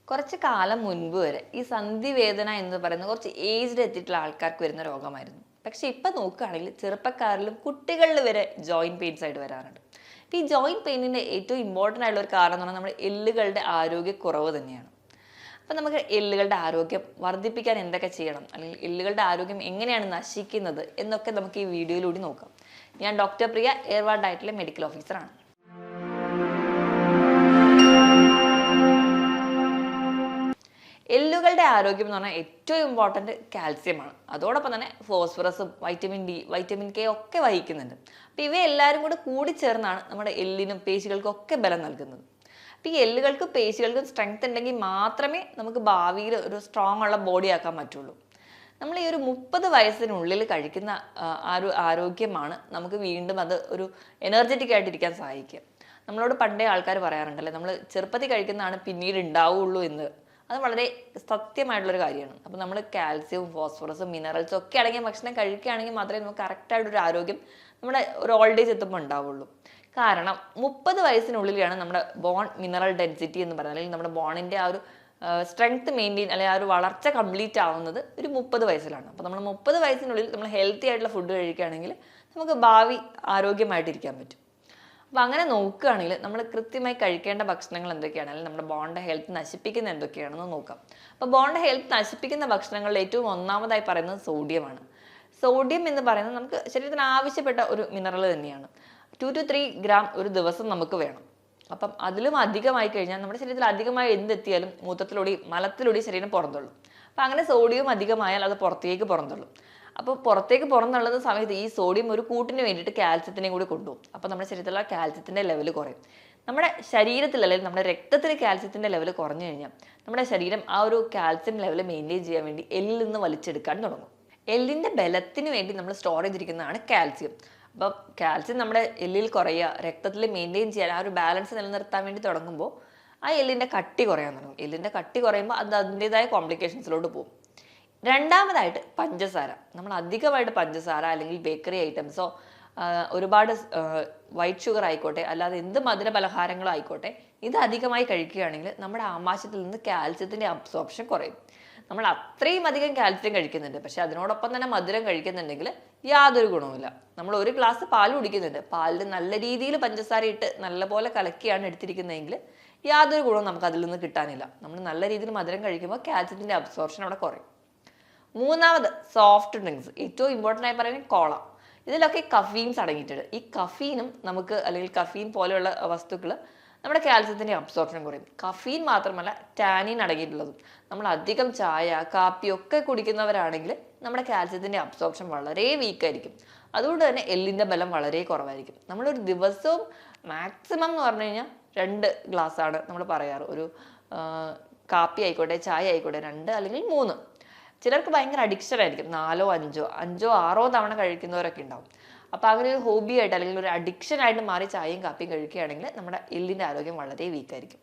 കുറച്ച് കാലം മുൻപ് വരെ ഈ സന്ധിവേദന എന്ന് പറയുന്ന കുറച്ച് ഏജ്ഡ് എത്തിയിട്ടുള്ള ആൾക്കാർക്ക് വരുന്ന രോഗമായിരുന്നു. പക്ഷെ ഇപ്പൊ നോക്കുകയാണെങ്കിൽ ചെറുപ്പക്കാരിലും കുട്ടികളിലും വരെ ജോയിന്റ് പെയിൻസ് ആയിട്ട് വരാറുണ്ട്. ഈ ജോയിന്റ് പെയിനിന്റെ ഏറ്റവും ഇമ്പോർട്ടൻ്റ് ആയിട്ടുള്ള ഒരു കാരണം എന്ന് പറഞ്ഞാൽ നമ്മുടെ എല്ലുകളുടെ ആരോഗ്യക്കുറവ് തന്നെയാണ്. അപ്പം നമുക്ക് എല്ലുകളുടെ ആരോഗ്യം വർദ്ധിപ്പിക്കാൻ എന്തൊക്കെ ചെയ്യണം, അല്ലെങ്കിൽ എല്ലുകളുടെ ആരോഗ്യം എങ്ങനെയാണ് നശിക്കുന്നത് എന്നൊക്കെ നമുക്ക് ഈ വീഡിയോയിലൂടെ നോക്കാം. ഞാൻ ഡോക്ടർ പ്രിയ, എയർവാ ഡയറ്റിലെ മെഡിക്കൽ ഓഫീസറാണ്. എല്ലുകളുടെ ആരോഗ്യം എന്ന് പറഞ്ഞാൽ ഏറ്റവും ഇമ്പോർട്ടൻറ്റ് കാൽസ്യമാണ്. അതോടൊപ്പം തന്നെ ഫോസ്ഫറസും വൈറ്റമിൻ ഡി, വൈറ്റമിൻ കെ ഒക്കെ വഹിക്കുന്നുണ്ട്. അപ്പം ഇവയെല്ലാവരും കൂടി ചേർന്നാണ് നമ്മുടെ എല്ലിനും പേശികൾക്കും ഒക്കെ ബലം നൽകുന്നത്. അപ്പം ഈ എല്ലുകൾക്കും പേശികൾക്കും സ്ട്രെങ്ത് ഉണ്ടെങ്കിൽ മാത്രമേ നമുക്ക് ഭാവിയിൽ ഒരു സ്ട്രോങ് ഉള്ള ബോഡി ആക്കാൻ പറ്റുള്ളൂ. നമ്മൾ ഈ ഒരു 30 വയസ്സിനുള്ളിൽ കഴിക്കുന്ന ആരോഗ്യമാണ് നമുക്ക് വീണ്ടും അത് ഒരു എനർജറ്റിക് ആയിട്ടിരിക്കാൻ സഹായിക്കുക. നമ്മളോട് പണ്ടേ ആൾക്കാർ പറയാറുണ്ടല്ലേ, നമ്മൾ ചെറുപ്പത്തിൽ കഴിക്കുന്നതാണ് പിന്നീട് ഉണ്ടാവുള്ളൂ എന്ന്. അത് വളരെ സത്യമായിട്ടുള്ളൊരു കാര്യമാണ്. അപ്പം നമ്മൾ കാൽസ്യവും ഫോസ്ഫറസും മിനറൽസും ഒക്കെ അടങ്ങിയ ഭക്ഷണം കഴിക്കുകയാണെങ്കിൽ മാത്രമേ നമുക്ക് കറക്റ്റായിട്ടൊരു ആരോഗ്യം നമ്മുടെ ഒരു ഓൾഡ് ഏജ് എത്തുമ്പോൾ ഉണ്ടാവുള്ളൂ. കാരണം 30 വയസ്സിനുള്ളിലാണ് നമ്മുടെ ബോൺ മിനറൽ ഡെൻസിറ്റി എന്ന് പറയുന്നത്, അല്ലെങ്കിൽ നമ്മുടെ ബോണിൻ്റെ ആ ഒരു സ്ട്രെങ്ത് മെയിൻറ്റെയിൻ, അല്ലെങ്കിൽ ആ ഒരു വളർച്ച കംപ്ലീറ്റ് ആവുന്നത് ഒരു 30 വയസ്സിലാണ്. അപ്പോൾ നമ്മൾ 30 വയസ്സിനുള്ളിൽ നമ്മൾ ഹെൽത്തി ആയിട്ടുള്ള ഫുഡ് കഴിക്കുകയാണെങ്കിൽ നമുക്ക് ഭാവി ആരോഗ്യമായിട്ടിരിക്കാൻ പറ്റും. അപ്പം അങ്ങനെ നോക്കുകയാണെങ്കിൽ നമ്മൾ കൃത്യമായി കഴിക്കേണ്ട ഭക്ഷണങ്ങൾ എന്തൊക്കെയാണ്, അല്ലെങ്കിൽ നമ്മുടെ ബോണിൻ്റെ ഹെൽത്ത് നശിപ്പിക്കുന്ന എന്തൊക്കെയാണെന്ന് നോക്കാം. അപ്പോൾ ബോണിൻ്റെ ഹെൽത്ത് നശിപ്പിക്കുന്ന ഭക്ഷണങ്ങളിൽ ഏറ്റവും ഒന്നാമതായി പറയുന്നത് സോഡിയമാണ്. സോഡിയം എന്ന് പറയുന്നത് നമുക്ക് ശരീരത്തിന് ആവശ്യപ്പെട്ട ഒരു മിനറൽ തന്നെയാണ്. 2 to 3 ഗ്രാം ഒരു ദിവസം നമുക്ക് വേണം. അപ്പം അതിലും അധികമായി കഴിഞ്ഞാൽ നമ്മുടെ ശരീരത്തിൽ അധികമായി എന്തെത്തിയാലും മൂത്രത്തിലൂടെയും മലത്തിലൂടെയും ശരീരം പുറന്തള്ളും. അപ്പം അങ്ങനെ സോഡിയം അധികമായാൽ അത് പുറത്തേക്ക് പുറന്തള്ളും. അപ്പോൾ പുറത്തേക്ക് പുറന്തള്ളുന്ന സമയത്ത് ഈ സോഡിയം ഒരു കൂട്ടിന് വേണ്ടിയിട്ട് കാൽസ്യത്തിനെയും കൂടി കൊണ്ടുപോകും. അപ്പോൾ നമ്മുടെ ശരീരത്തിലുള്ള കാൽസ്യത്തിൻ്റെ ലെവൽ കുറയും. നമ്മുടെ ശരീരത്തിൽ, അല്ലെങ്കിൽ നമ്മുടെ രക്തത്തിൽ കാൽസ്യത്തിൻ്റെ ലെവൽ കുറഞ്ഞു കഴിഞ്ഞാൽ നമ്മുടെ ശരീരം ആ ഒരു കാൽസ്യം ലെവൽ മെയിൻറ്റെയിൻ ചെയ്യാൻ വേണ്ടി എല്ലിൽ നിന്ന് വലിച്ചെടുക്കാൻ തുടങ്ങും. എല്ലിൻ്റെ ബലത്തിന് വേണ്ടി നമ്മൾ സ്റ്റോർ ചെയ്തിരിക്കുന്നതാണ് കാൽസ്യം. അപ്പോൾ കാൽസ്യം നമ്മുടെ എല്ലിൽ കുറയുക, രക്തത്തിൽ മെയിൻറ്റെയിൻ ചെയ്യാൻ, ആ ഒരു ബാലൻസ് നിലനിർത്താൻ വേണ്ടി തുടങ്ങുമ്പോൾ ആ എല്ലിൻ്റെ കട്ടി കുറയാൻ തുടങ്ങും. എല്ലിൻ്റെ കട്ടി കുറയുമ്പോൾ അത് അതിൻ്റെതായ കോംപ്ലിക്കേഷൻസിലോട്ട് പോകും. രണ്ടാമതായിട്ട് പഞ്ചസാര. നമ്മൾ അധികമായിട്ട് പഞ്ചസാര അല്ലെങ്കിൽ ബേക്കറി ഐറ്റംസോ ഒരുപാട് വൈറ്റ് ഷുഗർ ആയിക്കോട്ടെ, അല്ലാതെ എന്ത് മധുര പലഹാരങ്ങളോ ആയിക്കോട്ടെ, ഇത് അധികമായി കഴിക്കുകയാണെങ്കിൽ നമ്മുടെ ആമാശയത്തിൽ നിന്ന് കാൽസ്യത്തിൻ്റെ അബ്സോർപ്ഷൻ കുറയും. നമ്മൾ അത്രയും അധികം കാൽസ്യം കഴിക്കുന്നുണ്ട്, പക്ഷെ അതിനോടൊപ്പം തന്നെ മധുരം കഴിക്കുന്നുണ്ടെങ്കിൽ യാതൊരു ഗുണവുമില്ല. നമ്മൾ ഒരു ഗ്ലാസ് പാൽ കുടിക്കുന്നുണ്ട്, പാലിൽ നല്ല രീതിയിൽ പഞ്ചസാര ഇട്ട് നല്ലപോലെ കലക്കിയാണ് എടുത്തിരിക്കുന്നതെങ്കിൽ യാതൊരു ഗുണവും നമുക്ക് അതിൽ നിന്ന് കിട്ടാനില്ല. നമ്മൾ നല്ല രീതിയിൽ മധുരം കഴിക്കുമ്പോൾ കാൽസ്യത്തിൻ്റെ അബ്സോർപ്ഷൻ അവിടെ കുറയും. മൂന്നാമത് സോഫ്റ്റ് ഡ്രിങ്ക്സ്. ഏറ്റവും ഇമ്പോർട്ടൻ്റ് ആയി പറയുന്നത് കോള. ഇതിലൊക്കെ കഫീൻസ് അടങ്ങിയിട്ടുണ്ട്. ഈ കഫീനും നമുക്ക്, അല്ലെങ്കിൽ കഫീൻ പോലെയുള്ള വസ്തുക്കൾ നമ്മുടെ കാൽസ്യത്തിൻ്റെ അബ്സോർപ്ഷൻ കുറയും. കഫീൻ മാത്രമല്ല ടാനിൻ അടങ്ങിയിട്ടുള്ളതും. നമ്മൾ അധികം ചായ, കാപ്പി ഒക്കെ കുടിക്കുന്നവരാണെങ്കിൽ നമ്മുടെ കാൽസ്യത്തിൻ്റെ അബ്സോർപ്ഷൻ വളരെ വീക്കായിരിക്കും. അതുകൊണ്ട് തന്നെ എല്ലിൻ്റെ ബലം വളരെ കുറവായിരിക്കും. നമ്മളൊരു ദിവസവും മാക്സിമം എന്ന് പറഞ്ഞു കഴിഞ്ഞാൽ 2 ഗ്ലാസ്സാണ് നമ്മൾ പറയാറ്. ഒരു കാപ്പി ആയിക്കോട്ടെ, ചായ ആയിക്കോട്ടെ, 2 അല്ലെങ്കിൽ 3. ചിലർക്ക് ഭയങ്കര അഡിക്ഷൻ ആയിരിക്കും, 4, 5, 6 തവണ കഴിക്കുന്നവരൊക്കെ ഉണ്ടാവും. അപ്പോൾ അങ്ങനെ ഒരു ഹോബി ആയിട്ട്, അല്ലെങ്കിൽ ഒരു അഡിക്ഷൻ ആയിട്ട് മാറി ചായയും കാപ്പിയും കഴിക്കുകയാണെങ്കിൽ നമ്മുടെ എല്ലിൻ്റെ ആരോഗ്യം വളരെ വീക്കായിരിക്കും.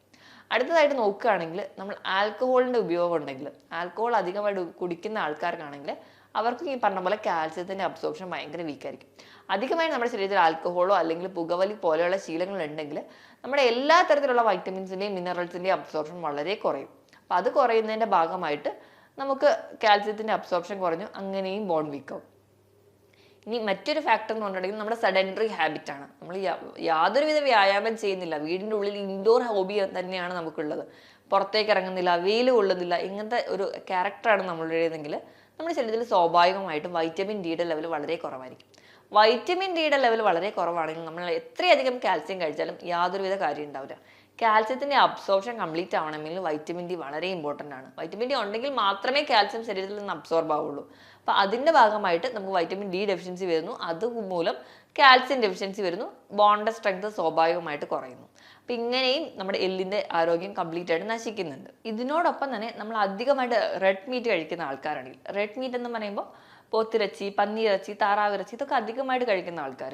അടുത്തതായിട്ട് നോക്കുകയാണെങ്കിൽ നമ്മൾ ആൽക്കഹോളിൻ്റെ ഉപയോഗം ഉണ്ടെങ്കിൽ, ആൽക്കഹോൾ അധികമായിട്ട് കുടിക്കുന്ന ആൾക്കാർക്കാണെങ്കിൽ അവർക്കും ഈ പറഞ്ഞ പോലെ കാൽസ്യത്തിൻ്റെ അബ്സോർപ്ഷൻ ഭയങ്കര വീക്കായിരിക്കും. അധികമായി നമ്മുടെ ശരീരത്തിൽ ആൽക്കഹോളോ അല്ലെങ്കിൽ പുകവലി പോലെയുള്ള ശീലങ്ങൾ ഉണ്ടെങ്കിൽ നമ്മുടെ എല്ലാ തരത്തിലുള്ള വൈറ്റമിൻസിൻ്റെയും മിനറൽസിൻ്റെയും അബ്സോർപ്ഷൻ വളരെ കുറയും. അപ്പോൾ അത് കുറയുന്നതിൻ്റെ ഭാഗമായിട്ട് നമുക്ക് കാൽസ്യത്തിൻ്റെ അബ്സോർപ്ഷൻ കുറഞ്ഞു, അങ്ങനെയും ബോൺ വീക്കാവും. ഇനി മറ്റൊരു ഫാക്ടർ എന്ന് പറഞ്ഞിട്ടുണ്ടെങ്കിൽ നമ്മുടെ സെഡൻറ്ററി ഹാബിറ്റാണ്. നമ്മൾ യാതൊരുവിധ വ്യായാമം ചെയ്യുന്നില്ല, വീടിൻ്റെ ഉള്ളിൽ ഇൻഡോർ ഹോബി തന്നെയാണ് നമുക്കുള്ളത്, പുറത്തേക്ക് ഇറങ്ങുന്നില്ല, വെയിൽ കൊള്ളുന്നില്ല, ഇങ്ങനത്തെ ഒരു ക്യാരക്ടറാണ് നമ്മളുടേതെങ്കിൽ നമ്മുടെ ശരീരത്തിൽ സ്വാഭാവികമായിട്ടും വൈറ്റമിൻ ഡിയുടെ ലെവൽ വളരെ കുറവായിരിക്കും. വൈറ്റമിൻ ഡിയുടെ ലെവൽ വളരെ കുറവാണെങ്കിൽ നമ്മൾ എത്രയധികം കാൽസ്യം കഴിച്ചാലും യാതൊരുവിധ കാര്യം ഉണ്ടാവില്ല. കാൽസ്യത്തിൻ്റെ അബ്സോർപ്ഷൻ കംപ്ലീറ്റ് ആവണമെങ്കിൽ വൈറ്റമിൻ ഡി വളരെ ഇമ്പോർട്ടൻ്റ് ആണ്. വൈറ്റമിൻ ഡി ഉണ്ടെങ്കിൽ മാത്രമേ കാൽസ്യം ശരീരത്തിൽ നിന്ന് അബ്സോർബ് ആവുള്ളൂ. അപ്പോൾ അതിൻ്റെ ഭാഗമായിട്ട് നമുക്ക് വൈറ്റമിൻ ഡി ഡെഫിഷ്യൻസി വരുന്നു, അതുമൂലം കാൽസ്യം ഡെഫിഷ്യൻസി വരുന്നു, ബോണിൻ്റെ സ്ട്രെങ്ത് സ്വാഭാവികമായിട്ട് കുറയുന്നു. അപ്പം ഇങ്ങനെയും നമ്മുടെ എല്ലിൻ്റെ ആരോഗ്യം കംപ്ലീറ്റ് ആയിട്ട് നശിക്കുന്നുണ്ട്. ഇതിനോടൊപ്പം തന്നെ നമ്മൾ അധികമായിട്ട് റെഡ് മീറ്റ് കഴിക്കുന്ന ആൾക്കാരാണെങ്കിൽ, റെഡ് മീറ്റ് എന്ന് പറയുമ്പോൾ പോത്തിറച്ചി, പന്നിയിറച്ചി, താറാവിറച്ചി ഇതൊക്കെ അധികമായിട്ട് കഴിക്കുന്ന ആൾക്കാർ,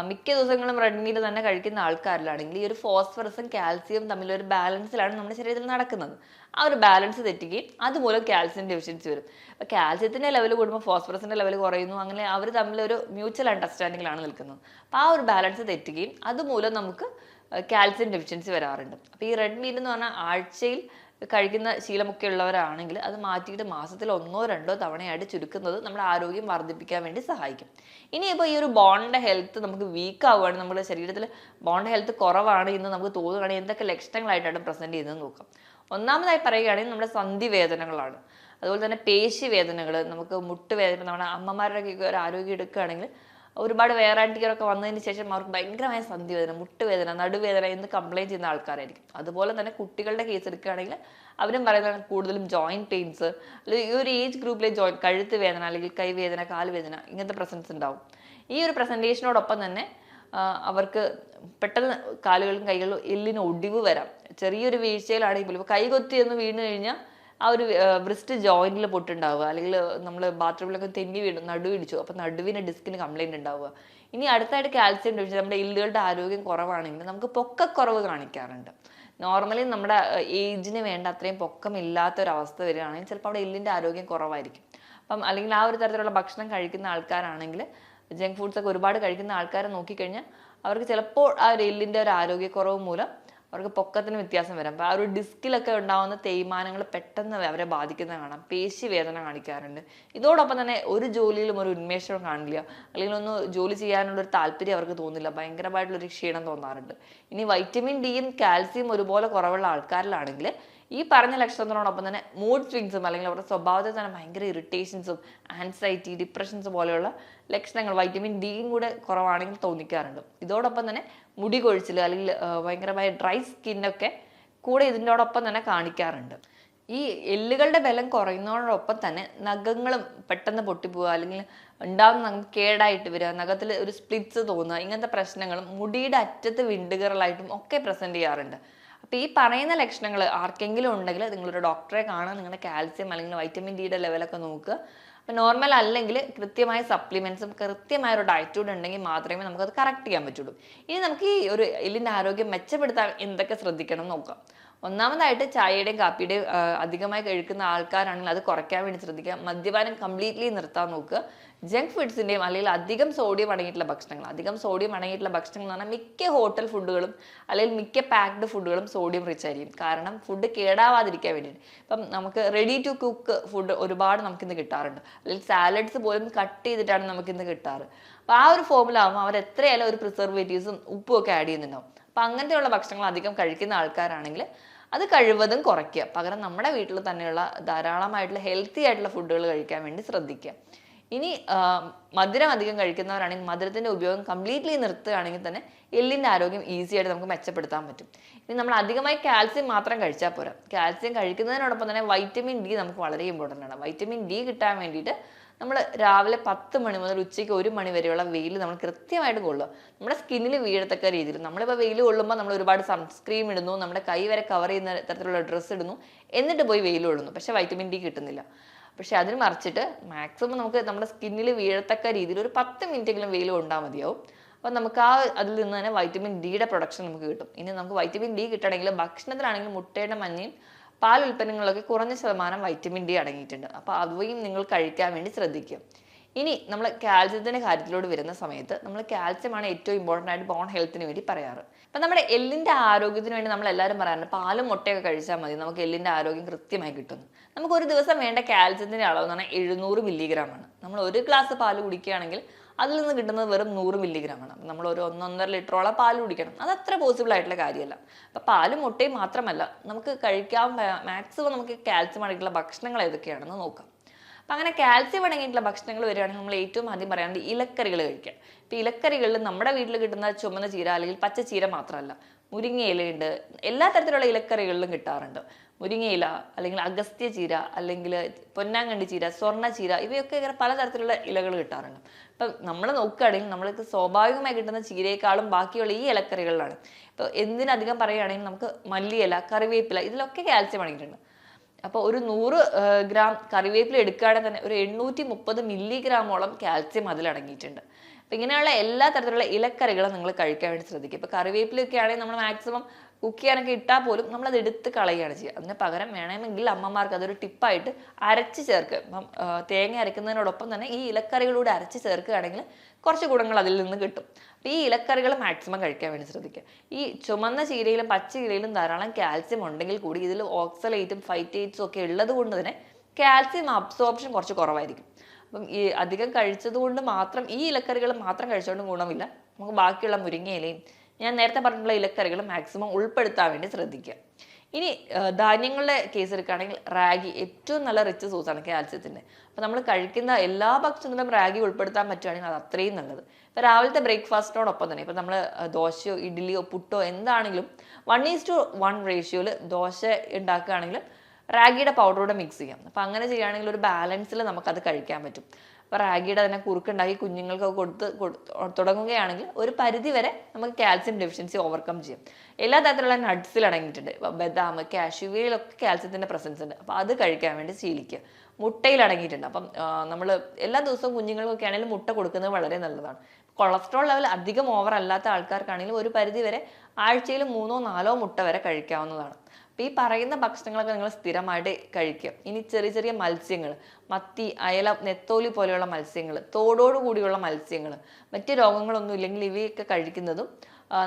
മിക്ക ദിവസങ്ങളും റെഡ് മീറ്റ് തന്നെ കഴിക്കുന്ന ആൾക്കാരിലാണെങ്കിൽ ഈ ഒരു ഫോസ്ഫറസും കാൽസ്യവും തമ്മിലൊരു ബാലൻസിലാണ് നമ്മുടെ ശരീരത്തിൽ നടക്കുന്നത്. ആ ഒരു ബാലൻസ് തെറ്റുകയും അതുമൂലം കാൽസ്യം ഡെഫിഷ്യൻസി വരും. അപ്പോൾ കാൽസ്യത്തിൻ്റെ ലെവൽ കൂടുമ്പോൾ ഫോസ്ഫറസിൻ്റെ ലെവൽ കുറയുന്നു. അങ്ങനെ അവർ തമ്മിലൊരു മ്യൂച്വൽ അണ്ടർസ്റ്റാൻഡിങ്ങിലാണ് നിൽക്കുന്നത്. അപ്പോൾ ആ ഒരു ബാലൻസ് തെറ്റുകയും അതുമൂലം നമുക്ക് കാൽസ്യം ഡെഫിഷ്യൻസി വരാറുണ്ട്. അപ്പോൾ ഈ റെഡ് മീറ്റ് എന്ന് പറഞ്ഞാൽ ആഴ്ചയിൽ കഴിക്കുന്ന ശീലമൊക്കെ ഉള്ളവരാണെങ്കിൽ അത് മാറ്റിയിട്ട് മാസത്തിൽ 1-2 തവണയായിട്ട് ചുരുക്കുന്നത് നമ്മുടെ ആരോഗ്യം വർദ്ധിപ്പിക്കാൻ വേണ്ടി സഹായിക്കും. ഇനിയിപ്പോൾ ഈ ഒരു ബോണിൻ്റെ ഹെൽത്ത് നമുക്ക് വീക്ക് ആവുകയാണ്, നമ്മുടെ ശരീരത്തിൽ ബോണ്ട് ഹെൽത്ത് കുറവാണ് എന്ന് നമുക്ക് തോന്നുകയാണെങ്കിൽ എന്തൊക്കെ ലക്ഷണങ്ങളായിട്ടാണ് പ്രസൻറ്റ് ചെയ്യുന്നത് നോക്കാം. ഒന്നാമതായി പറയുകയാണെങ്കിൽ നമ്മുടെ സന്ധി വേദനകളാണ്. അതുപോലെ തന്നെ പേശി വേദനകൾ, നമുക്ക് മുട്ടുവേദന, നമ്മുടെ അമ്മമാരുടെയൊക്കെ ഒരു ആരോഗ്യം എടുക്കുകയാണെങ്കിൽ ഒരുപാട് വെയർ ആൻഡ് ടിയർ ഒക്കെ വന്നതിന് ശേഷം അവർക്ക് ഭയങ്കരമായ സന്ധിവേദന, മുട്ടുവേദന, നടുവേദന എന്ന് കംപ്ലയിൻറ്റ് ചെയ്യുന്ന ആൾക്കാരായിരിക്കും. അതുപോലെ തന്നെ കുട്ടികളുടെ കേസ് എടുക്കുകയാണെങ്കിൽ അവരും പറയുന്നത് കൂടുതലും ജോയിൻറ്റ് പെയിൻസ്, അല്ലെങ്കിൽ ഈ ഒരു ഏജ് ഗ്രൂപ്പിലെ കഴുത്ത് വേദന അല്ലെങ്കിൽ കൈവേദന, കാലുവേദന ഇങ്ങനത്തെ പ്രസൻസ് ഉണ്ടാവും. ഈ ഒരു പ്രസൻറ്റേഷനോടൊപ്പം തന്നെ അവർക്ക് പെട്ടെന്ന് കാലുകളും കൈകളും എല്ലിന് ഒടിവ് വരാം. ചെറിയൊരു വീഴ്ചയിലാണെങ്കിൽ പോലും ഇപ്പോൾ കൈകൊത്തി എന്ന് വീണ് കഴിഞ്ഞാൽ ആ ഒരു ബ്രിസ്റ്റ് ജോയിന്റിൽ പൊട്ടുണ്ടാവുക, അല്ലെങ്കിൽ നമ്മൾ ബാത്റൂമിലൊക്കെ തെന്നി വീണു നടുവിടിച്ചു, അപ്പോൾ നടുവിന് ഡിസ്കിന് കംപ്ലൈൻറ്റ് ഉണ്ടാവുക. ഇനി അടുത്തായിട്ട് കാൽസ്യം ഡെഫിഷ്യൻസി, നമ്മുടെ എല്ലുകളുടെ ആരോഗ്യം കുറവാണെങ്കിൽ നമുക്ക് പൊക്കക്കുറവ് കാണിക്കാറുണ്ട്. നോർമലി നമ്മുടെ ഏജിന് വേണ്ട അത്രയും പൊക്കമില്ലാത്തൊരവസ്ഥ വരികയാണെങ്കിൽ ചിലപ്പോൾ അവിടെ എല്ലിൻ്റെ ആരോഗ്യം കുറവായിരിക്കും. അപ്പം അല്ലെങ്കിൽ ആ ഒരു തരത്തിലുള്ള ഭക്ഷണം കഴിക്കുന്ന ആൾക്കാരാണെങ്കിൽ, ജങ്ക് ഫുഡ്സ് ഒക്കെ ഒരുപാട് കഴിക്കുന്ന ആൾക്കാരെ നോക്കിക്കഴിഞ്ഞാൽ അവർക്ക് ചിലപ്പോൾ ആ ഒരു എല്ലിൻ്റെ ഒരു ആരോഗ്യക്കുറവ് മൂലം അവർക്ക് പൊക്കത്തിന് വ്യത്യാസം വരാം. അപ്പോൾ ആ ഒരു ഡിസ്കിലൊക്കെ ഉണ്ടാകുന്ന തേയ്മാനങ്ങൾ പെട്ടെന്ന് അവരെ ബാധിക്കുന്നത് കാണാം. പേശി വേദന കാണിക്കാറുണ്ട്. ഇതോടൊപ്പം തന്നെ ഒരു ജോലിയിലും ഒരു ഉന്മേഷം കാണില്ല, അല്ലെങ്കിൽ ഒന്ന് ജോലി ചെയ്യാനുള്ളൊരു താല്പര്യം അവർക്ക് തോന്നില്ല, ഭയങ്കരമായിട്ടുള്ളൊരു ക്ഷീണം തോന്നാറുണ്ട്. ഇനി വൈറ്റമിൻ ഡിയും കാൽസ്യം ഒരുപോലെ കുറവുള്ള ആൾക്കാരിലാണെങ്കിൽ ഈ പറഞ്ഞ ലക്ഷണത്തിനോടൊപ്പം തന്നെ മൂഡ് സ്വിങ്സും, അല്ലെങ്കിൽ അവരുടെ സ്വഭാവത്തിൽ തന്നെ ഭയങ്കര ഇറിറ്റേഷൻസും, ആൻസൈറ്റി, ഡിപ്രഷൻസ് പോലെയുള്ള ലക്ഷണങ്ങൾ വൈറ്റമിൻ ഡിയും കൂടെ കുറവാണെങ്കിൽ തോന്നിക്കാറുണ്ട്. ഇതോടൊപ്പം തന്നെ മുടി കൊഴിച്ചിൽ, അല്ലെങ്കിൽ ഭയങ്കരമായ ഡ്രൈ സ്കിന്നൊക്കെ കൂടെ ഇതിനോടൊപ്പം തന്നെ കാണിക്കാറുണ്ട്. ഈ എല്ലുകളുടെ ബലം കുറയുന്നതോടൊപ്പം തന്നെ നഖങ്ങളും പെട്ടെന്ന് പൊട്ടിപ്പോവുക, അല്ലെങ്കിൽ ഉണ്ടാകുന്ന കേടായിട്ട് വരിക, നഖത്തിൽ ഒരു സ്പ്ലിറ്റ്സ് തോന്നുക, ഇങ്ങനത്തെ പ്രശ്നങ്ങളും മുടിയുടെ അറ്റത്ത് വിണ്ടുകീറലായിട്ടും ഒക്കെ പ്രസൻറ്റ് ചെയ്യാറുണ്ട്. അപ്പോൾ ഈ പറയുന്ന ലക്ഷണങ്ങൾ ആർക്കെങ്കിലും ഉണ്ടെങ്കിൽ നിങ്ങളൊരു ഡോക്ടറെ കാണുക, നിങ്ങളുടെ കാൽസ്യം അല്ലെങ്കിൽ വൈറ്റമിൻ ഡിയുടെ ലെവലൊക്കെ നോക്കുക. അപ്പോൾ നോർമൽ അല്ലെങ്കിൽ കൃത്യമായ സപ്ലിമെൻറ്റ്സും കൃത്യമായ ഒരു ഡയറ്റൂഡ് ഉണ്ടെങ്കിൽ മാത്രമേ നമുക്കത് കറക്റ്റ് ചെയ്യാൻ പറ്റുള്ളൂ. ഇനി നമുക്ക് ഈ ഒരു എല്ലിൻ്റെ ആരോഗ്യം മെച്ചപ്പെടുത്താൻ എന്തൊക്കെ ശ്രദ്ധിക്കണം എന്ന് നോക്കാം. ഒന്നാമതായിട്ട് ചായയുടെയും കാപ്പിയുടെയും അധികമായി കഴിക്കുന്ന ആൾക്കാരാണെങ്കിൽ അത് കുറയ്ക്കാൻ വേണ്ടി ശ്രദ്ധിക്കുക. മദ്യപാനം കംപ്ലീറ്റ്ലി നിർത്താൻ നോക്കുക. ജങ്ക് ഫുഡ്സിൻ്റെയും അല്ലെങ്കിൽ അധികം സോഡിയം അടങ്ങിയിട്ടുള്ള ഭക്ഷണങ്ങൾ എന്ന് പറഞ്ഞാൽ മിക്ക ഹോട്ടൽ ഫുഡുകളും അല്ലെങ്കിൽ മിക്ക പാക്ഡ് ഫുഡുകളും സോഡിയം റിച്ച് ആയിരിക്കും. കാരണം ഫുഡ് കേടാവാതിരിക്കാൻ വേണ്ടിയിട്ട്. ഇപ്പം നമുക്ക് റെഡി ടു കുക്ക് ഫുഡ് ഒരുപാട് നമുക്കിന്ന് കിട്ടാറുണ്ട്, അല്ലെങ്കിൽ സാലഡ്സ് പോലും കട്ട് ചെയ്തിട്ടാണ് നമുക്കിന്ന് കിട്ടാറ്. അപ്പോൾ ആ ഒരു ഫോമിലാകുമ്പോൾ അവർ എത്രയായാലും ഒരു പ്രിസർവേറ്റീവ്സും ഉപ്പും ഒക്കെ ആഡ് ചെയ്യുന്നുണ്ടാവും. അപ്പം അങ്ങനത്തെയുള്ള ഭക്ഷണങ്ങൾ അധികം കഴിക്കുന്ന ആൾക്കാരാണെങ്കിൽ അത് കഴിവതും കുറയ്ക്കുക. പകരം നമ്മുടെ വീട്ടിൽ തന്നെയുള്ള ധാരാളമായിട്ടുള്ള ഹെൽത്തി ആയിട്ടുള്ള ഫുഡുകൾ കഴിക്കാൻ വേണ്ടി ശ്രദ്ധിക്കുക. ഇനി മധുരം അധികം കഴിക്കുന്നവരാണെങ്കിൽ മധുരത്തിൻ്റെ ഉപയോഗം കംപ്ലീറ്റ്ലി നിർത്തുകയാണെങ്കിൽ തന്നെ എല്ലിൻ്റെ ആരോഗ്യം ഈസി ആയിട്ട് നമുക്ക് മെച്ചപ്പെടുത്താൻ പറ്റും. ഇനി നമ്മൾ അധികമായി കാൽസ്യം മാത്രം കഴിച്ചാൽ പോരാ. കാൽസ്യം കഴിക്കുന്നതിനോടൊപ്പം തന്നെ വൈറ്റമിൻ ഡി നമുക്ക് വളരെ ഇമ്പോർട്ടൻ്റ് ആണ്. വൈറ്റമിൻ ഡി കിട്ടാൻ വേണ്ടിയിട്ട് നമ്മൾ രാവിലെ 10 മണി മുതൽ ഉച്ചയ്ക്ക് 1 മണി വരെയുള്ള വെയിൽ നമ്മൾ കൃത്യമായിട്ട് കൊള്ളുക. നമ്മുടെ സ്കിന്നിൽ വീഴത്തക്ക രീതിയിൽ. നമ്മളിപ്പോൾ വെയിൽ കൊള്ളുമ്പോൾ നമ്മൾ ഒരുപാട് സൺസ്ക്രീം ഇടുന്നു, നമ്മുടെ കൈ വരെ കവർ ചെയ്യുന്ന തരത്തിലുള്ള ഡ്രസ്സ് ഇടുന്നു, എന്നിട്ട് പോയി വെയിൽ കൊള്ളുന്നു. പക്ഷേ വൈറ്റമിൻ ഡി കിട്ടുന്നില്ല. പക്ഷെ അതിന് മറിച്ചിട്ട് മാക്സിമം നമുക്ക് നമ്മുടെ സ്കിന്നിൽ വീഴത്തക്ക രീതിയിൽ ഒരു 10 മിനിറ്റെങ്കിലും വെയിൽ കൊണ്ടാൽ മതിയാവും. അപ്പോൾ നമുക്ക് അതിൽ നിന്ന് തന്നെ വൈറ്റമിൻ ഡിയുടെ പ്രൊഡക്ഷൻ നമുക്ക് കിട്ടും. ഇനി നമുക്ക് വൈറ്റമിൻ ഡി കിട്ടണമെങ്കിൽ ഭക്ഷണത്തിലാണെങ്കിൽ മുട്ടയുടെ മഞ്ഞയും പാൽ ഉൽപ്പന്നങ്ങളിലൊക്കെ കുറഞ്ഞ ശതമാനം വൈറ്റമിൻ ഡി അടങ്ങിയിട്ടുണ്ട്. അപ്പോൾ അവയും നിങ്ങൾ കഴിക്കാൻ വേണ്ടി ശ്രദ്ധിക്കുക. ഇനി നമ്മൾ കാൽസ്യത്തിൻ്റെ കാര്യത്തിലോട് വരുന്ന സമയത്ത് നമ്മൾ കാൽസ്യമാണ് ഏറ്റവും ഇമ്പോർട്ടൻ്റ് ആയിട്ട് ബോൺ ഹെൽത്തിന് വേണ്ടി പറയാറ്. അപ്പം നമ്മുടെ എല്ലിൻ്റെ ആരോഗ്യത്തിന് വേണ്ടി നമ്മൾ എല്ലാവരും പറയാറുണ്ട് പാലും മുട്ടയൊക്കെ കഴിച്ചാൽ മതി, നമുക്ക് എല്ലിൻ്റെ ആരോഗ്യം കൃത്യമായി കിട്ടുന്നു. നമുക്ക് ഒരു ദിവസം വേണ്ട കാൽസ്യത്തിൻ്റെ അളവ് എന്ന് പറഞ്ഞാൽ 700 മില്ലിഗ്രാമാണ്. നമ്മൾ ഒരു ഗ്ലാസ് പാൽ കുടിക്കുകയാണെങ്കിൽ അതിൽ നിന്ന് കിട്ടുന്നത് വെറും 100 മില്ലിഗ്രാമാണ്. അപ്പം നമ്മൾ ഒരു 1-1.5 ലിറ്ററോളം പാൽ കുടിക്കണം. അത് അത്ര പോസിബിൾ ആയിട്ടുള്ള കാര്യമല്ല. അപ്പം പാലും മുട്ടയും മാത്രമല്ല, നമുക്ക് കഴിക്കാൻ മാക്സിമം നമുക്ക് കാൽസ്യം അടങ്ങിയിട്ടുള്ള ഭക്ഷണങ്ങൾ ഏതൊക്കെയാണെന്ന് നോക്കാം. അപ്പം അങ്ങനെ കാൽസ്യം അടങ്ങിയിട്ടുള്ള ഭക്ഷണങ്ങൾ വരികയാണെങ്കിൽ നമ്മൾ ഏറ്റവും ആദ്യം പറയാറുണ്ട് ഇലക്കറികൾ കഴിക്കുക. ഇപ്പം ഇലക്കറികളിൽ നമ്മുടെ വീട്ടിൽ കിട്ടുന്ന ചുമന്ന ചീര അല്ലെങ്കിൽ പച്ച ചീര മാത്രമല്ല, മുരിങ്ങയിലയുണ്ട്, എല്ലാ തരത്തിലുള്ള ഇലക്കറികളിലും കിട്ടാറുണ്ട്. മുരിങ്ങയില അല്ലെങ്കിൽ അഗസ്ത്യ ചീര അല്ലെങ്കിൽ പൊന്നാങ്കണ്ണി ചീര, സ്വർണ്ണ ചീര, ഇവയൊക്കെ ഇങ്ങനെ പലതരത്തിലുള്ള ഇലകൾ കിട്ടാറുണ്ട്. ഇപ്പം നമ്മൾ നോക്കുകയാണെങ്കിൽ നമ്മൾക്ക് സ്വാഭാവികമായി കിട്ടുന്ന ചീരയെക്കാളും ബാക്കിയുള്ള ഈ ഇലക്കറികളിലാണ്. ഇപ്പോൾ എന്തിനധികം പറയുകയാണെങ്കിൽ നമുക്ക് മല്ലിയില, കറിവേപ്പില, ഇതിലൊക്കെ കാൽസ്യം അടങ്ങിയിട്ടുണ്ട്. അപ്പോൾ ഒരു 100 ഗ്രാം കറിവേപ്പില എടുക്കുകയാണെങ്കിൽ തന്നെ ഒരു 830 മില്ലിഗ്രാമോളം കാൽസ്യം അതിലടങ്ങിയിട്ടുണ്ട്. അപ്പം ഇങ്ങനെയുള്ള എല്ലാ തരത്തിലുള്ള ഇലക്കറികളും നിങ്ങൾ കഴിക്കാൻ വേണ്ടി ശ്രദ്ധിക്കുക. ഇപ്പോൾ കറിവേപ്പിലൊക്കെ ആണെങ്കിൽ നമ്മൾ മാക്സിമം കുക്ക് ചെയ്യാനൊക്കെ ഇട്ടാൽ പോലും നമ്മളത് എടുത്ത് കളയുകയാണ് ചെയ്യുക. അതിന് പകരം വേണമെങ്കിൽ അമ്മമാർക്ക് അതൊരു ടിപ്പായിട്ട് അരച്ച് ചേർക്കുക. ഇപ്പം തേങ്ങ അരയ്ക്കുന്നതിനോടൊപ്പം തന്നെ ഈ ഇലക്കറികളൂടെ അരച്ച് ചേർക്കുകയാണെങ്കിൽ കുറച്ച് ഗുണങ്ങൾ അതിൽ നിന്ന് കിട്ടും. അപ്പോൾ ഈ ഇലക്കറികൾ മാക്സിമം കഴിക്കാൻ വേണ്ടി ശ്രദ്ധിക്കുക. ഈ ചുമന്ന ചീരയിലും പച്ച ചീരയിലും ധാരാളം കാൽസ്യം ഉണ്ടെങ്കിൽ കൂടി ഇതിൽ ഓക്സലേറ്റും ഫൈറ്റേറ്റ്സും ഒക്കെ ഉള്ളത് കൊണ്ട് തന്നെ കാൽസ്യം അബ്സോർപ്ഷൻ കുറച്ച് കുറവായിരിക്കും. അപ്പം ഈ അധികം കഴിച്ചത് കൊണ്ട് മാത്രം ഈ ഇലക്കറികൾ മാത്രം കഴിച്ചുകൊണ്ട് ഗുണമില്ല. നമുക്ക് ബാക്കിയുള്ള മുരിങ്ങയിലയും ഞാൻ നേരത്തെ പറഞ്ഞിട്ടുള്ള ഇലക്കറികൾ മാക്സിമം ഉൾപ്പെടുത്താൻ വേണ്ടി ശ്രദ്ധിക്കുക. ഇനി ധാന്യങ്ങളുടെ കേസ് എടുക്കുകയാണെങ്കിൽ റാഗി ഏറ്റവും നല്ല റിച്ച് സോഴ്സാണ് കാൽസ്യത്തിൻ്റെ. അപ്പോൾ നമ്മൾ കഴിക്കുന്ന എല്ലാ ഭക്ഷണത്തിലും റാഗി ഉൾപ്പെടുത്താൻ പറ്റുകയാണെങ്കിൽ അത് അത്രയും നല്ലത്. ഇപ്പോൾ രാവിലത്തെ ബ്രേക്ക്ഫാസ്റ്റിനോടൊപ്പം തന്നെ ഇപ്പോൾ നമ്മൾ ദോശയോ ഇഡ്ഡലിയോ പുട്ടോ എന്താണെങ്കിലും 1:1 റേഷ്യോയിൽ ദോശ ഉണ്ടാക്കുകയാണെങ്കിലും റാഗിയുടെ പൗഡറോടെ മിക്സ് ചെയ്യാം. അപ്പോൾ അങ്ങനെ ചെയ്യുകയാണെങ്കിൽ ഒരു ബാലൻസിൽ നമുക്കത് കഴിക്കാൻ പറ്റും. അപ്പോൾ റാഗിയുടെ തന്നെ കുറുക്കുണ്ടാക്കി കുഞ്ഞുങ്ങൾക്കൊക്കെ തുടങ്ങുകയാണെങ്കിൽ ഒരു പരിധി വരെ നമുക്ക് കാൽസ്യം ഡെഫിഷ്യൻസി ഓവർകം ചെയ്യാം. എല്ലാ തരത്തിലുള്ള നട്ട്സിൽ അടങ്ങിയിട്ടുണ്ട്. ബദാം, കാഷ്യൂവിലൊക്കെ കാൽസ്യത്തിൻ്റെ പ്രസൻസ് ഉണ്ട്. അപ്പോൾ അത് കഴിക്കാൻ വേണ്ടി ശീലിക്കുക. മുട്ടയിൽ അടങ്ങിയിട്ടുണ്ട്. അപ്പം നമ്മൾ എല്ലാ ദിവസവും കുഞ്ഞുങ്ങൾക്കൊക്കെ ആണെങ്കിലും മുട്ട കൊടുക്കുന്നത് വളരെ നല്ലതാണ്. കൊളസ്ട്രോൾ ലെവൽ അധികം ഓവർ അല്ലാത്ത ആൾക്കാർക്കാണെങ്കിലും ഒരു പരിധി വരെ ആഴ്ചയിൽ 3-4 മുട്ട വരെ കഴിക്കാവുന്നതാണ്. അപ്പോൾ ഈ പറയുന്ന ഭക്ഷണങ്ങളൊക്കെ നിങ്ങൾ സ്ഥിരമായിട്ട് കഴിക്കുക. ഇനി ചെറിയ ചെറിയ മത്സ്യങ്ങൾ, മത്തി, അയല, നെത്തോലി പോലെയുള്ള മത്സ്യങ്ങൾ, തോടോടു കൂടിയുള്ള മത്സ്യങ്ങൾ, മറ്റ് രോഗങ്ങളൊന്നും ഇല്ലെങ്കിൽ ഇവയൊക്കെ കഴിക്കുന്നതും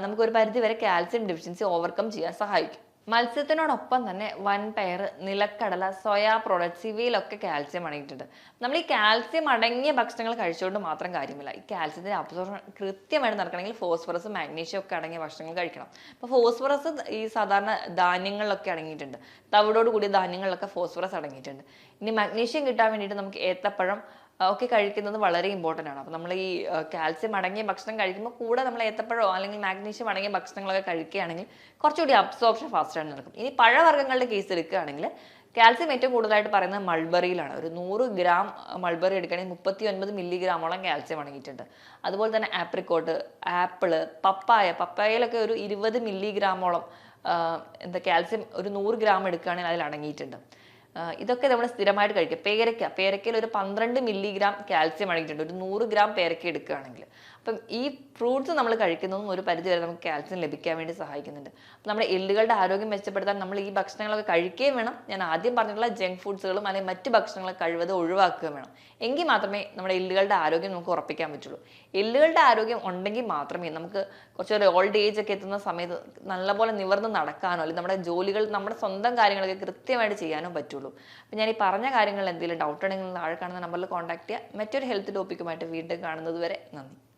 നമുക്കൊരു പരിധി വരെ കാൽസ്യം ഡെഫിഷ്യൻസി ഓവർകം ചെയ്യാൻ സഹായിക്കും. മത്സ്യത്തിനോടൊപ്പം തന്നെ വൻപയർ, നിലക്കടല, സോയാ പ്രോഡക്ട്സ് ഇവയിലൊക്കെ കാൽസ്യം അടങ്ങിയിട്ടുണ്ട്. നമ്മൾ ഈ കാൽസ്യം അടങ്ങിയ ഭക്ഷണങ്ങൾ കഴിച്ചുകൊണ്ട് മാത്രം കാര്യമില്ല. ഈ കാൽസ്യത്തിൻ്റെ അബ്സോർപ്ഷൻ കൃത്യമായിട്ട് നടക്കണമെങ്കിൽ ഫോസ്ഫറസ്, മാഗ്നീഷ്യം ഒക്കെ അടങ്ങിയ ഭക്ഷണങ്ങൾ കഴിക്കണം. അപ്പോൾ ഫോസ്ഫറസ് ഈ സാധാരണ ധാന്യങ്ങളിലൊക്കെ അടങ്ങിയിട്ടുണ്ട്. തവിടോട് കൂടിയ ധാന്യങ്ങളിലൊക്കെ ഫോസ്ഫറസ് അടങ്ങിയിട്ടുണ്ട്. ഇനി മാഗ്നീഷ്യം കിട്ടാൻ വേണ്ടിയിട്ട് നമുക്ക് ഏത്തപ്പഴം ഒക്കെ കഴിക്കുന്നത് വളരെ ഇമ്പോർട്ടൻ്റ് ആണ്. അപ്പോൾ നമ്മൾ ഈ കാൽസ്യം അടങ്ങിയ ഭക്ഷണം കഴിക്കുമ്പോൾ കൂടെ നമ്മൾ ഏത്തപ്പഴമോ അല്ലെങ്കിൽ മാഗ്നീഷ്യം അടങ്ങിയ ഭക്ഷണങ്ങളൊക്കെ കഴിക്കുകയാണെങ്കിൽ കുറച്ചുകൂടി അബ്സോർപ്ഷൻ ഫാസ്റ്റായിട്ട് നടക്കും. ഇനി പഴവർഗ്ഗങ്ങളുടെ കേസ് എടുക്കുകയാണെങ്കിൽ കാൽസ്യം ഏറ്റവും കൂടുതലായിട്ട് പറയുന്നത് മൾബറിയിലാണ്. ഒരു 100 ഗ്രാം മൾബറി എടുക്കുകയാണെങ്കിൽ 39 മില്ലിഗ്രാമോളം കാൽസ്യം അടങ്ങിയിട്ടുണ്ട്. അതുപോലെ തന്നെ ആപ്രിക്കോട്ട്, ആപ്പിള്, പപ്പായയിലൊക്കെ ഒരു 20 മില്ലിഗ്രാമോളം കാൽസ്യം ഒരു 100 ഗ്രാം എടുക്കുകയാണെങ്കിൽ അതിൽ അടങ്ങിയിട്ടുണ്ട്. ഇതൊക്കെ നമ്മൾ സ്ഥിരമായിട്ട് കഴിക്കുക. പേരയ്ക്കയിൽ ഒരു 12 മില്ലിഗ്രാം കാൽസ്യം അടങ്ങിയിട്ടുണ്ട് ഒരു 100 ഗ്രാം പേരയ്ക്ക എടുക്കുകയാണെങ്കിൽ. അപ്പം ഈ ഫ്രൂട്ട്സ് നമ്മൾ കഴിക്കുന്നതും ഒരു പരിധി വരെ നമുക്ക് കാൽസ്യം ലഭിക്കാൻ വേണ്ടി സഹായിക്കുന്നുണ്ട്. അപ്പം നമ്മുടെ എല്ലുകളുടെ ആരോഗ്യം മെച്ചപ്പെടുത്താൻ നമ്മൾ ഈ ഭക്ഷണങ്ങളൊക്കെ കഴിക്കുകയും വേണം. ഞാൻ ആദ്യം പറഞ്ഞിട്ടുള്ള ജങ്ക് ഫുഡ്സുകളും അല്ലെങ്കിൽ മറ്റ് ഭക്ഷണങ്ങളൊക്കെ കഴിവത് ഒഴിവാക്കുകയും വേണം. എങ്കിൽ മാത്രമേ നമ്മുടെ എല്ലുകളുടെ ആരോഗ്യം നമുക്ക് ഉറപ്പിക്കാൻ പറ്റുള്ളൂ. എല്ലുകളുടെ ആരോഗ്യം ഉണ്ടെങ്കിൽ മാത്രമേ നമുക്ക് കുറച്ചൊരു ഓൾഡ് ഏജ് ഒക്കെ എത്തുന്ന സമയത്ത് നല്ലപോലെ നിവർന്ന് നടക്കാനോ അല്ലെങ്കിൽ നമ്മുടെ ജോലികൾ, നമ്മുടെ സ്വന്തം കാര്യങ്ങളൊക്കെ കൃത്യമായിട്ട് ചെയ്യാനോ പറ്റുള്ളൂ. അപ്പം ഞാൻ ഈ പറഞ്ഞ കാര്യങ്ങളിൽ എന്തെങ്കിലും ഡൗട്ട് ഉണ്ടെങ്കിൽ താഴെ കാണുന്ന നമ്പറിൽ കോൺടാക്ട് ചെയ്യുക. മറ്റൊരു ഹെൽത്ത് ടോപ്പിക്കുമായിട്ട് വീണ്ടും കാണുന്നത് വരെ നന്ദി.